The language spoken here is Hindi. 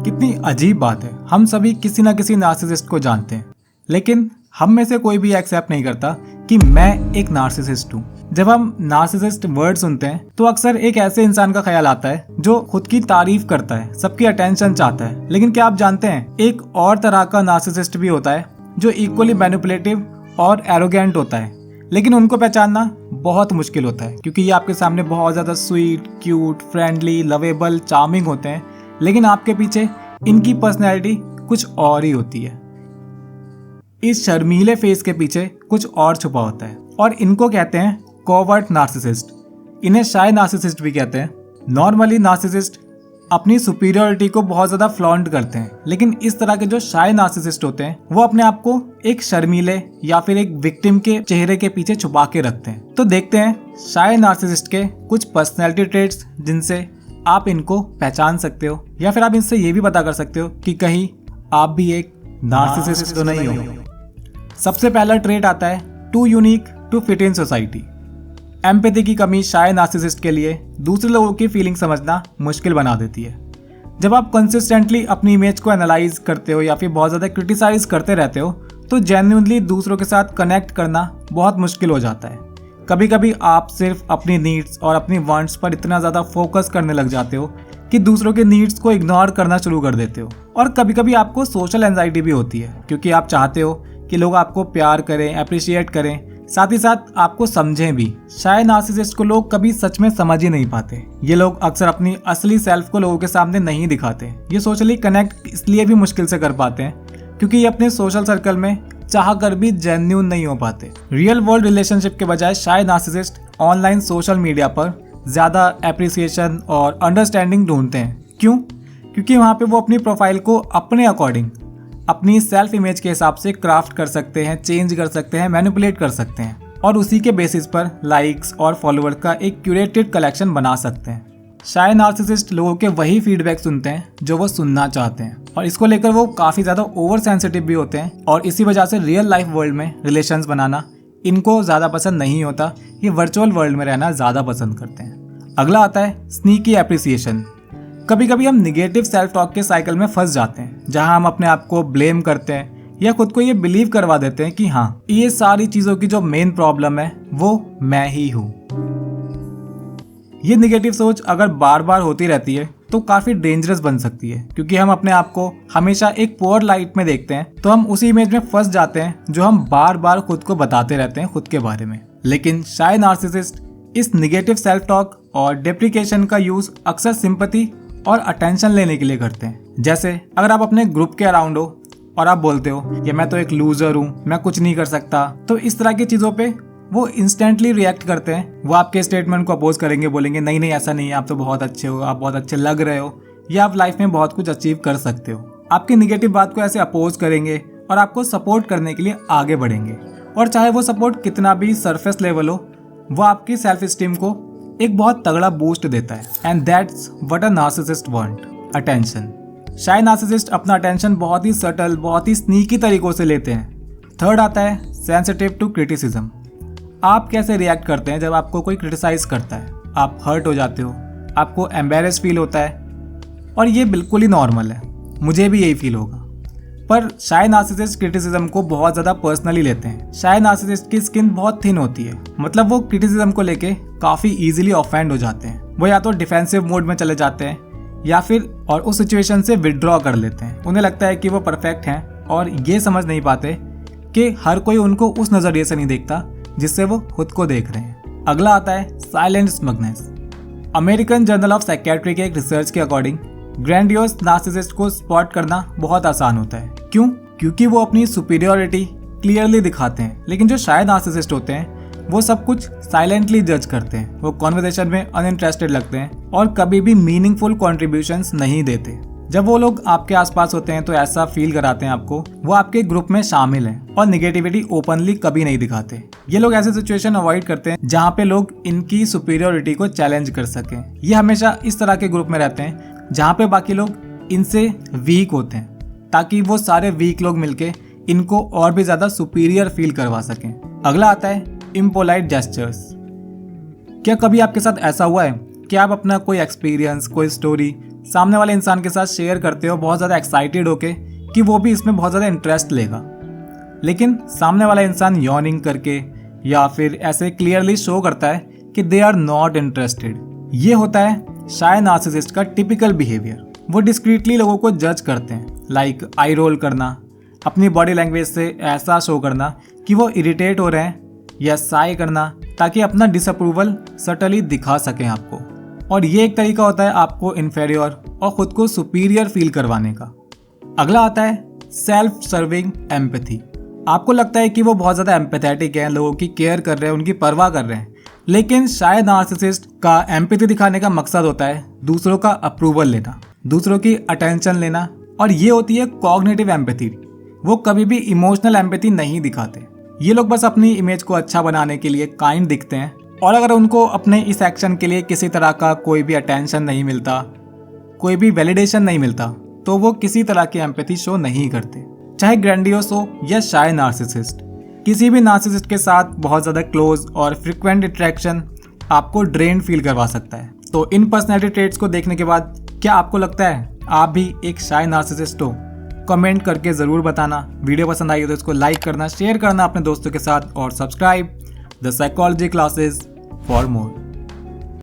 कितनी अजीब बात है, हम सभी किसी ना किसी नार्सिसिस्ट को जानते हैं, लेकिन हम में से कोई भी एक्सेप्ट नहीं करता कि मैं एक नार्सिसिस्ट हूँ। जब हम नार्सिसिस्ट वर्ड सुनते हैं तो अक्सर एक ऐसे इंसान का ख्याल आता है जो खुद की तारीफ करता है, सबकी अटेंशन चाहता है। लेकिन क्या आप जानते हैं एक और तरह का नार्सिसिस्ट भी होता है जो इक्वली मैनिपुलेटिव और एरोगेंट होता है, लेकिन उनको पहचानना बहुत मुश्किल होता है क्योंकि ये आपके सामने बहुत ज़्यादा sweet, cute, friendly, lovable, charming होते हैं, लेकिन आपके पीछे इनकी पर्सनैलिटी कुछ और ही होती है। इस शर्मीले फेस के पीछे कुछ और छुपा होता है और इनको कहते हैं कोवर्ट नार्सिसिस्ट। इन्हें शाय नार्सिसिस्ट भी कहते हैं। नॉर्मली नार्सिसिस्ट अपनी सुपीरियरिटी को बहुत ज़्यादा फ्लॉन्ट करते हैं, लेकिन इस तरह के जो शाय नार्सिसिस्ट होते हैं वो अपने आप को एक शर्मीले या फिर एक विक्टिम के चेहरे के पीछे छुपा के रखते हैं। तो देखते हैं शाय नार्सिसिस्ट के कुछ पर्सनैलिटी ट्रेट्स जिनसे आप इनको पहचान सकते हो, या फिर आप इनसे ये भी पता कर सकते हो कि कहीं आप भी एक नार्सिसिस्ट तो नहीं हो। सबसे पहला ट्रेट आता है too unique to fit in society. Empathy की कमी शाय नार्सिसिस्ट के लिए दूसरे लोगों की फीलिंग समझना मुश्किल बना देती है। जब आप कंसिस्टेंटली अपनी इमेज को एनालाइज करते हो या फिर बहुत ज़्यादा क्रिटिसाइज करते रहते हो तो जेन्युइनली दूसरों के साथ कनेक्ट करना बहुत मुश्किल हो जाता है। कभी कभी आप सिर्फ अपनी नीड्स और अपनी वांट्स पर इतना ज़्यादा फोकस करने लग जाते हो कि दूसरों के नीड्स को इग्नोर करना शुरू कर देते हो। और कभी कभी आपको सोशल एंजाइटी भी होती है क्योंकि आप चाहते हो कि लोग आपको प्यार करें, अप्रिशिएट करें, साथ ही साथ आपको समझें भी। शायद नार्सिसिस्ट को लोग कभी सच में समझ ही नहीं पाते। ये लोग अक्सर अपनी असली सेल्फ को लोगों के सामने नहीं दिखाते। ये सोशली कनेक्ट इसलिए भी मुश्किल से कर पाते हैं क्योंकि ये अपने सोशल सर्कल में चाह कर भी जेन्युइन नहीं हो पाते। रियल वर्ल्ड रिलेशनशिप के बजाय शायद नार्सिसिस्ट ऑनलाइन सोशल मीडिया पर ज़्यादा एप्रिसिएशन और अंडरस्टैंडिंग ढूंढते हैं। क्यों? क्योंकि वहाँ पे वो अपनी प्रोफाइल को अपने अकॉर्डिंग, अपनी सेल्फ इमेज के हिसाब से क्राफ्ट कर सकते हैं, चेंज कर सकते हैं, मैनिपुलेट कर सकते हैं और उसी के बेसिस पर लाइक्स और फॉलोअर्स का एक क्यूरेटेड कलेक्शन बना सकते हैं। शायद नार्सिसिस्ट लोगों के वही फीडबैक सुनते हैं जो वो सुनना चाहते हैं और इसको लेकर वो काफ़ी ज़्यादा ओवर सेंसिटिव भी होते हैं और इसी वजह से रियल लाइफ वर्ल्ड में रिलेशंस बनाना इनको ज़्यादा पसंद नहीं होता। ये वर्चुअल वर्ल्ड में रहना ज़्यादा पसंद करते हैं। अगला आता है स्नीकी एप्रिसिएशन। कभी कभी हम निगेटिव सेल्फ टॉक के साइकिल में फंस जाते हैं जहां हम अपने आप को ब्लेम करते हैं या खुद को ये बिलीव करवा देते हैं कि हाँ, ये सारी चीज़ों की जो मेन प्रॉब्लम है वो मैं ही हूँ। ये निगेटिव सोच अगर बार बार होती रहती है तो काफ़ी डेंजरस बन सकती है क्योंकि हम अपने आप को हमेशा एक पुअर लाइट में देखते हैं तो हम उसी इमेज में फंस जाते हैं जो हम बार बार खुद को बताते रहते हैं खुद के बारे में। लेकिन शायद नार्सिसिस्ट इस निगेटिव सेल्फ टॉक और डेप्रिकेशन का यूज़ अक्सर सिंपैथी और अटेंशन लेने के लिए करते हैं। जैसे अगर आप अपने ग्रुप के अराउंड हो और आप बोलते हो ये मैं तो एक लूजर हूँ, मैं कुछ नहीं कर सकता, तो इस तरह की चीज़ों पे वो इंस्टेंटली रिएक्ट करते हैं। वो आपके स्टेटमेंट को अपोज करेंगे, बोलेंगे नहीं नहीं ऐसा नहीं है, आप तो बहुत अच्छे हो, आप बहुत अच्छे लग रहे हो, या आप लाइफ में बहुत कुछ अचीव कर सकते हो। आपकी निगेटिव बात को ऐसे अपोज करेंगे और आपको सपोर्ट करने के लिए आगे बढ़ेंगे। और चाहे वो सपोर्ट कितना भी सरफेस लेवल हो, वो आपकी सेल्फ स्टीम को एक बहुत तगड़ा बूस्ट देता है। And that's what a narcissist want, attention. शायद नार्सिसिस्ट अपना अटेंशन बहुत ही सटल, बहुत ही स्नीकी तरीकों से लेते हैं। थर्ड आता है सेंसिटिव टू क्रिटिसिज्म। आप कैसे रिएक्ट करते हैं जब आपको कोई क्रिटिसाइज करता है? आप हर्ट हो जाते हो, आपको एम्बेरस फील होता है और ये बिल्कुल ही नॉर्मल है, मुझे भी यही फील होगा। पर शायद नार्सिसिस्ट क्रिटिसिज्म को बहुत ज़्यादा पर्सनली लेते हैं। शायद नार्सिसिस्ट की स्किन बहुत थिन होती है, मतलब वो क्रिटिसिज्म को लेके काफ़ी इजीली ऑफेंड हो जाते हैं। वो या तो डिफेंसिव मोड में चले जाते हैं या फिर और उस सिचुएशन से विड्रॉ कर लेते हैं। उन्हें लगता है कि वो परफेक्ट हैं और ये समझ नहीं पाते कि हर कोई उनको उस नज़रिए से नहीं देखता जिससे वो खुद को देख रहे हैं। अगला आता है silent smugness. American journal of psychiatry के एक रिसर्च के अकॉर्डिंग ग्रैंडियोस नार्सिसिस्ट को स्पॉट करना बहुत आसान होता है। क्यों? क्योंकि वो अपनी सुपीरियरिटी क्लियरली दिखाते हैं, लेकिन जो शायद नार्सिसिस्ट होते हैं वो सब कुछ साइलेंटली जज करते हैं। वो कॉन्वर्सेशन में अनइंटरेस्टेड लगते हैं और कभी भी मीनिंगफुल कॉन्ट्रीब्यूशंस नहीं देते। जब वो लोग आपके आसपास होते हैं तो ऐसा फील कराते हैं आपको वो आपके ग्रुप में शामिल हैं और निगेटिविटी ओपनली कभी नहीं दिखाते। ये लोग ऐसे सिचुएशन अवॉइड करते हैं जहाँ पे लोग इनकी सुपीरियरिटी को चैलेंज कर सकें। ये हमेशा इस तरह के ग्रुप में रहते हैं जहाँ पे बाकी लोग इनसे वीक होते हैं ताकि वो सारे वीक लोग मिलके इनको और भी ज़्यादा सुपीरियर फील करवा सकें। अगला आता है इम्पोलाइट जेस्चर्स। क्या कभी आपके साथ ऐसा हुआ है कि आप अपना कोई एक्सपीरियंस, कोई स्टोरी सामने वाले इंसान के साथ शेयर करते हो बहुत ज़्यादा एक्साइटेड होके कि वो भी इसमें बहुत ज़्यादा इंटरेस्ट लेगा, लेकिन सामने वाला इंसान यॉर्निंग करके या फिर ऐसे क्लियरली शो करता है कि दे आर नॉट इंटरेस्टेड। ये होता है शाय नार्सिसिस्ट का टिपिकल बिहेवियर। वो डिस्क्रीटली लोगों को जज करते हैं, लाइक आई रोल करना, अपनी बॉडी लैंग्वेज से ऐसा शो करना कि वो इरिटेट हो रहे हैं, या साय करना ताकि अपना डिसअप्रूवल सटली दिखा सकें आपको। और ये एक तरीका होता है आपको इन्फेरियर और खुद को सुपीरियर फील करवाने का। अगला आता है सेल्फ सर्विंग एम्पैथी। आपको लगता है कि वो बहुत ज़्यादा एम्पैथेटिक हैं, लोगों की केयर कर रहे हैं, उनकी परवाह कर रहे हैं, लेकिन शायद नार्सिसिस्ट का एम्पैथी दिखाने का मकसद होता है दूसरों का अप्रूवल लेना, दूसरों की अटेंशन लेना, और ये होती है कॉग्निटिव एम्पैथी। वो कभी भी इमोशनल एम्पैथी नहीं दिखाते। ये लोग बस अपनी इमेज को अच्छा बनाने के लिए काइंड दिखते हैं, और अगर उनको अपने इस एक्शन के लिए किसी तरह का कोई भी अटेंशन नहीं मिलता, कोई भी वैलिडेशन नहीं मिलता, तो वो किसी तरह की एम्पैथी शो नहीं करते, चाहे ग्रैंडियोस हो या शाय नार्सिसिस्ट। किसी भी नार्सिसिस्ट के साथ बहुत ज़्यादा क्लोज और फ्रिक्वेंट इंटरेक्शन आपको ड्रेन फील करवा सकता है। तो इन पर्सनैलिटी ट्रेट्स को देखने के बाद क्या आपको लगता है आप भी एक शाय नार्सिसिस्ट हो? कमेंट करके ज़रूर बताना। वीडियो पसंद आई हो तो इसको लाइक करना, शेयर करना अपने दोस्तों के साथ, और subscribe the psychology classes for more.